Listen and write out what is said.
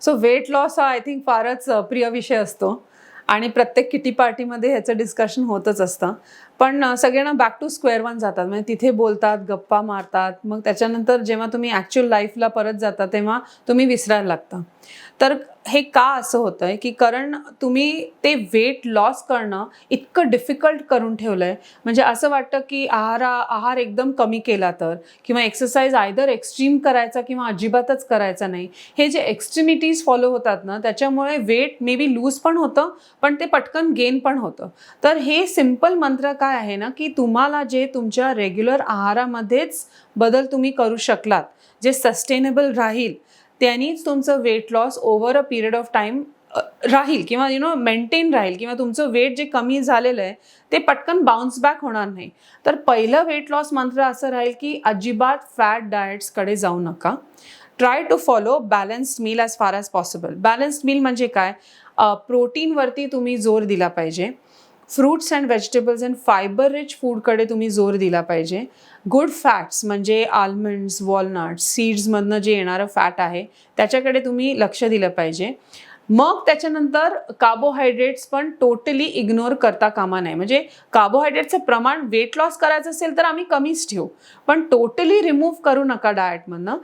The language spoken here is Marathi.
सो वेट लॉस हा आय थिंक फारच प्रिय विषय असतो आणि प्रत्येक किटी पार्टीमध्ये ह्याचं डिस्कशन होतच असतं. पण सगळ्यांना बॅक टू स्क्वेअर वन जातात, म्हणजे तिथे बोलतात, गप्पा मारतात, मग त्याच्यानंतर जेव्हा तुम्ही ॲक्च्युअल लाईफला परत जाता तेव्हा तुम्ही विसरायला लागता. तर हे का असं होतंय की कारण तुम्ही ते वेट लॉस करणं इतकं डिफिकल्ट करून ठेवलंय. म्हणजे असं वाटतं की आहार एकदम कमी केला तर, किंवा एक्सरसाइज आयदर एक्स्ट्रीम करायचा किंवा अजिबातच करायचा नाही. हे जे एक्स्ट्रीमिटीज फॉलो होतात ना, त्याच्यामुळे वेट मे बी लूज पण होतं, पण ते पटकन गेन पण होतं. तर हे सिंपल मंत्र काय आहे ना, की तुम्हाला जे तुमच्या रेग्युलर आहारामध्येच बदल तुम्ही करू शकलात, जे सस्टेनेबल राहील, त्यांनीच तुमचं weight loss over a period of time राहील, किंवा मेंटेन राहील, किंवा तुमचं वेट जे कमी झालेलं आहे ते पटकन बाउन्स बॅक होणार नाही. तर पहिलं वेट लॉस मंत्र असं राहील की अजिबात फॅट डाएट्सकडे जाऊ नका. Try to follow balanced meal as far as possible. Balanced meal म्हणजे काय? प्रोटीनवरती तुम्ही जोर दिला पाहिजे. Fruits and vegetables and fibre rich फूडकडे तुम्ही जोर दिला पाहिजे. गुड फॅट्स म्हणजे आल्मंड्स, वॉलनट्स, सीड्समधनं जे येणारं फॅट आहे त्याच्याकडे तुम्ही लक्ष दिलं पाहिजे. मग त्याच्यानंतर कार्बोहायड्रेट्स पण टोटली इग्नोर करता कामा नये. म्हणजे कार्बोहायड्रेटचं प्रमाण वेट लॉस करायचं असेल तर आम्ही कमीच ठेवू, पण टोटली रिमूव्ह करू नका डाएटमधनं.